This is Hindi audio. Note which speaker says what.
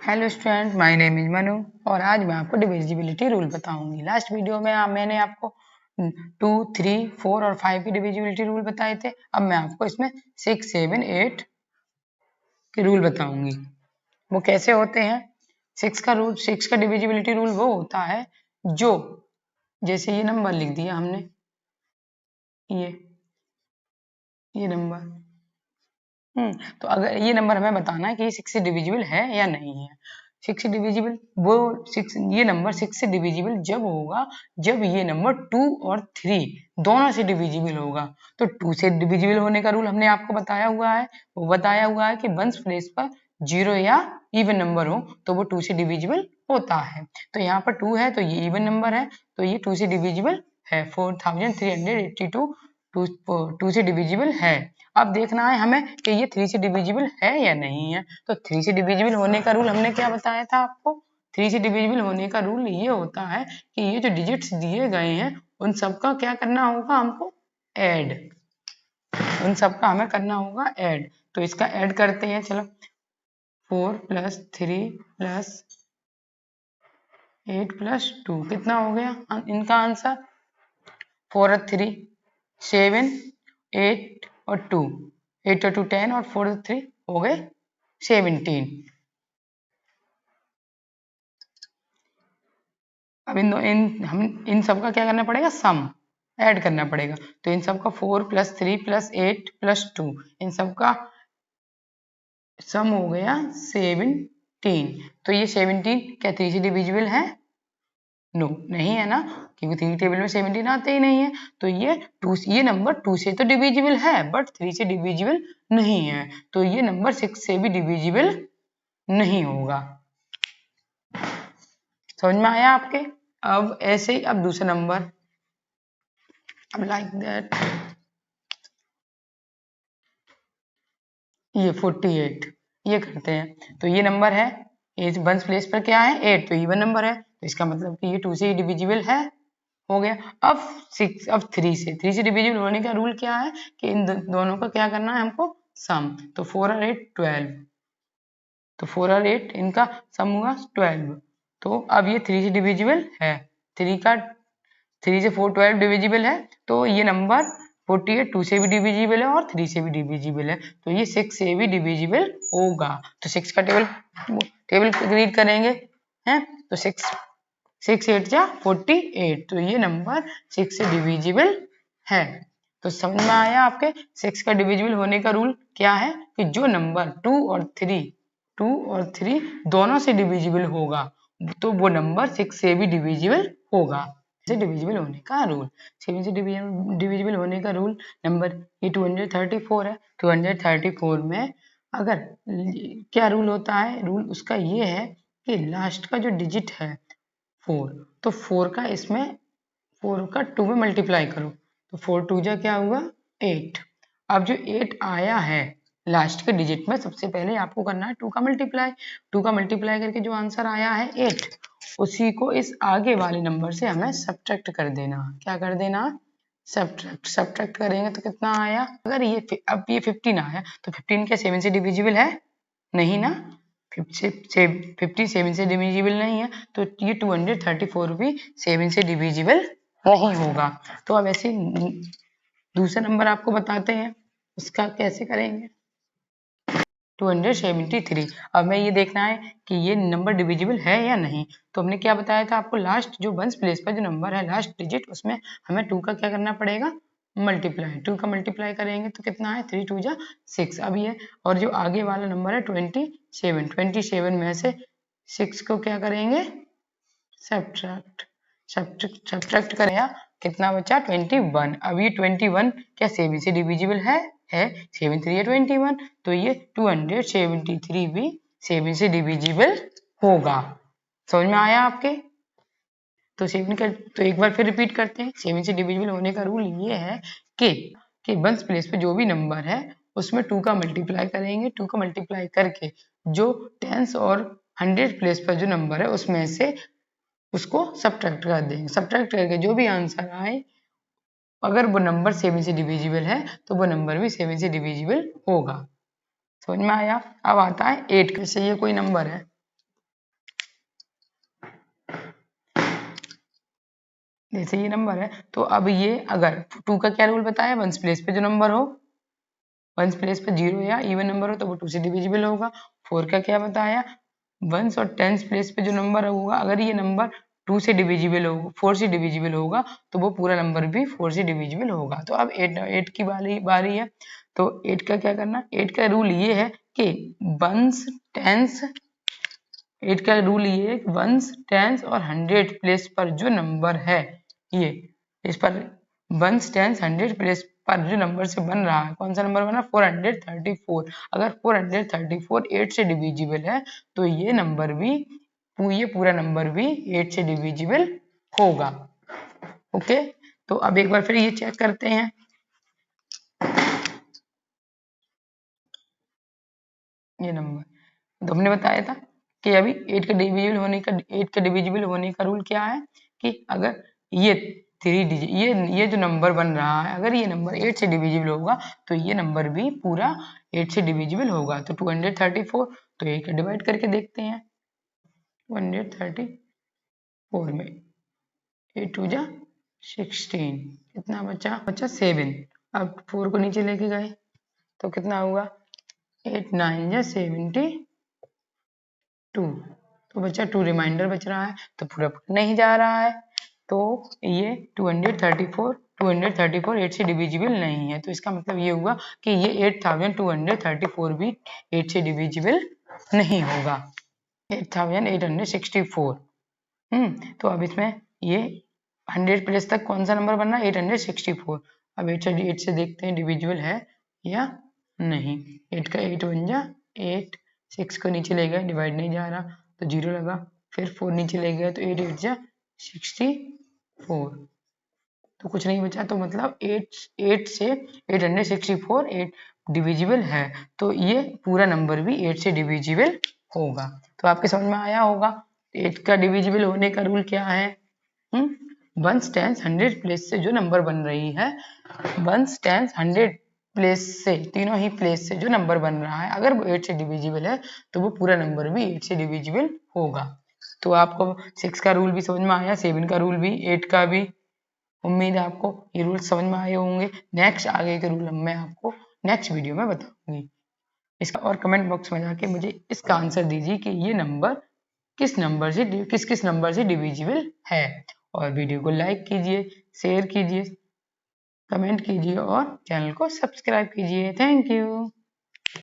Speaker 1: Hello student, my name is Manu और आज मैं आपको डिविजिबिलिटी रूल बताऊंगी। लास्ट वीडियो में मैंने आपको 2, 3, 4 और 5 की डिविजिबिलिटी रूल बताए थे। अब मैं आपको इसमें 6, 7, 8 के रूल बताऊंगी। वो कैसे होते हैं? 6 का डिविजिबिलिटी रूल वो होता है जो, जैसे ये नंबर लिख दिया हमने, ये नंबर, तो अगर ये नंबर हमें बताना है कि ये 6 से डिविजिबल है या नहीं है। 6 से डिविजिबल वो 6, ये नंबर 6 से डिविजिबल जब होगा जब ये नंबर 2 और 3 दोनों से डिविजिबल होगा। तो 2 से डिविजिबल होने का रूल हमने आपको बताया हुआ है। वो बताया हुआ है कि वंस प्लेस पर 0 या इवन नंबर हो तो वो 2 से डिविजिबल होता है। तो यहाँ पर 2 है तो ये इवन नंबर है, तो ये 2 से डिविजिबल है। 4382 2 से डिविजिबल है। अब देखना है हमें कि ये 3 से डिविजिबल है या नहीं है। तो 3 से डिविजिबल होने का रूल हमने क्या बताया था आपको? 3 से डिविजिबल होने का रूल ये होता है कि ये जो डिजिट्स दिए गए हैं उन सबका क्या करना होगा हमको? ऐड। उन सबका हमें करना होगा ऐड। तो इसका ऐड करते हैं। चलो, 4 + 3 + 8 + 2 कितना हो गया इनका आंसर? 4 और 3 7, 8 और 2, 8 और 2 10 और 4 और 3 हो गए 17। अब इन सब का क्या करना पड़ेगा? सम ऐड करना पड़ेगा। तो इन सब का 4 + 3 + 8 + 2 इन सब का सम हो गया 17। तो ये 17 क्या 3 से डिविजिबल है? नो, नहीं है ना, क्योंकि 3 टेबल में 17 आते ही नहीं है। तो ये नंबर 2 से तो डिविजिबल है बट 3 से डिविजिबल नहीं है। तो ये नंबर 6 से भी डिविजिबल नहीं होगा। समझ में आया आपके? अब ऐसे ही अब दूसरा नंबर, अब लाइक दैट ये 48 ये करते हैं। तो ये नंबर है, इस वंस प्लेस पर क्या है? 8, तो इवन नंबर है, तो इसका मतलब कि ये 2 से ही डिविजिबल है, हो गया। अब 3 से डिविजिबल होने का रूल क्या है कि इन दोनों का क्या करना है हमको? सम। तो 4 और 8 12, तो 4 और 8 इनका सम हुआ 12। तो अब ये 3 से डिविजिबल है। 3 से 4 12 डिविजिबल है। तो ये नंबर 48 2 से भी डिविजिबल है और 3 से भी डिविजिबल है। तो ये 6 से भी डिविजिबल होगा। तो 6 का टेबल रीड करेंगे हैं। तो 6 8 जा 48, तो ये नंबर 6 से डिविजिबल है। तो समझ में आया आपके? 6 का डिविजिबल होने का रूल क्या है कि जो नंबर 2 और 3 दोनों से डिविजिबल होगा तो वो नंबर 6 से भी डिविजिबल होगा। से डिविजिबल होने का रूल, 7 से डिविजिबल होने का रूल नंबर ये 234 है। 234 में अगर क्या रूल होता है? रूल उसका ये है कि लास्ट का जो डिजिट है 4, तो 4 का इसमें 4 का 2 में मल्टीप्लाई करो, तो 4 2 जा क्या हुआ? 8। अब जो 8 आया है लास्ट के डिजिट में, सबसे पहले आपको करना है 2 का मल्टीप्लाई। 2 का मल्टीप्लाई करके जो आंसर आया है 8, उसी को इस आगे वाले नंबर से हमें सब्ट्रैक्ट कर देना। क्या कर देना? सब्ट्रैक्ट करेंगे तो कितना आया? अगर ये अब ये 15 आया तो 15 क्या 7 से डिविजिबल है? नहीं ना, 57 से डिविजिबल नहीं है। तो ये 234 भी 7 से डिविजिबल नहीं होगा। तो अब ऐसे दूसरा नंबर आपको बताते हैं, उसका कैसे करेंगे। 273। अब हमें ये देखना है कि ये नंबर डिविजिबल है या नहीं। तो हमने क्या बताया था आपको? लास्ट जो वंस प्लेस पर जो नंबर है लास्ट डिजिट, उसमें हमें 2 का क्या करना पड़ेगा? मल्टीप्लाई। 2 का मल्टीप्लाई करेंगे तो कितना है? 3 2 जा 6। अब ये और जो आगे वाला नंबर है 27 में से 6 को क्या करेंगे? सब्ट्रैक्ट करें। कितना बचा? 21। अब ये 21 क्या 7 से डिविजिबल है? 7 3 21। तो ये 273 भी 7 से डिविजिबल होगा। समझ में आया आपके? तो 7 का तो एक बार फिर रिपीट करते हैं। 7 से डिविजिबल होने का रूल ये है कि वंस प्लेस पे जो भी नंबर है उसमें 2 का मल्टीप्लाई करेंगे। 2 का मल्टीप्लाई करके जो टेंस और 100 प्लेस पर जो नंबर है उसमें से उसको सब्ट्रैक्ट कर देंगे। सब्ट्रैक्ट करके जो भी आंसर आए, अगर वो नंबर 7 से डिविजिबल है तो वो नंबर भी 7 से डिविजिबल होगा। समझ में आया? अब आता है 8। कैसे ये कोई नंबर है जैसे ये नंबर है, तो अब ये अगर 2 का क्या रूल बताया, वंस प्लेस पे जो नंबर हो, वंस प्लेस पे 0 या इवन नंबर हो तो वो 2 से डिविजिबल होगा। 4 का क्या बताया, वंस और टेंस प्लेस पे जो नंबर होगा, अगर ये नंबर 2 से डिविजिबल होगा, 4 से डिविजिबल होगा, तो वो पूरा नंबर भी 4 से डिविजिबल होगा। तो अब 8 की बारी है, तो 8 का क्या करना, 8 का रूल ये है कि वंस टेंस, 8 का रूल ये है कि वंस टेंस और 100 प्लेस पर जो नंबर है, ये इस पर वंस टेंस 100 प्लेस पर जो नंबर से बन रहा है, कौन सा नंबर बना, 434। अगर 434 8 से डिविजिबल है तो ये नंबर भी, ये पूरा नंबर भी 8 से डिविजिबल होगा। ओके, तो अब एक बार फिर ये चेक करते हैं। ये नंबर तो हमने बताया था कि अभी 8 के डिविजिबल होने का रूल क्या है कि अगर ये 3 डिजिट, ये जो नंबर बन रहा है, अगर ये नंबर 8 से डिविजिबल होगा तो ये नंबर भी पूरा 8 से डिविजिबल होगा। तो 234, तो 8 डिवाइड करके देखते हैं। 234 में 8 2 जा 16, कितना बचा, 7। अब 4 को नीचे लेके गए तो कितना होगा, 8 9 जा 72, तो बच्चा 2 रिमाइंडर बच रहा है, तो पूरा नहीं जा रहा है, तो ये 234 8 से डिविजिबल नहीं है। तो इसका मतलब ये हुआ कि ये 8234 भी 8 से डिविजिबल नहीं होगा, 8864। तो अब इसमें ये 100 प्लस तक कौन सा नंबर बन रहा है, 864। अब 8 से देखते हैं डिविजिबल है या नहीं। 8 का 8 बन जा 8, 6 को नीचे ले गए, डिवाइड नहीं जा रहा तो 0 लगा, फिर 4 नीचे ले गए तो 8 8 जा 64, तो कुछ नहीं बचा। तो मतलब 8 से 864 8 डिविजिबल है, तो ये पूरा नंबर भी 8 से डिविजिबल होगा। तो आपके समझ में आया होगा 8 का डिविजिबल होने का रूल क्या है। वंस टेंस 100 प्लेस से जो नंबर बन रही है, वंस टेंस 100 प्लेस से, तीनों ही प्लेस से जो नंबर बन रहा है, अगर वो 8 से डिविजिबल है तो वो पूरा नंबर भी 8 से डिविजिबल होगा। तो आपको 6 का रूल भी समझ में आया, 7 का रूल भी, 8 का भी। उम्मीद है आपको ये रूल समझ में आए होंगे। नेक्स्ट आगे के रूल मैं आपको नेक्स्ट वीडियो में बताऊंगी इसका, और कमेंट बॉक्स में जाके मुझे इसका आंसर दीजिए कि ये नंबर किस किस नंबर से डिविजिबल है। और वीडियो को लाइक कीजिए, शेयर कीजिए, कमेंट कीजिए और चैनल को सब्सक्राइब कीजिए। Thank you.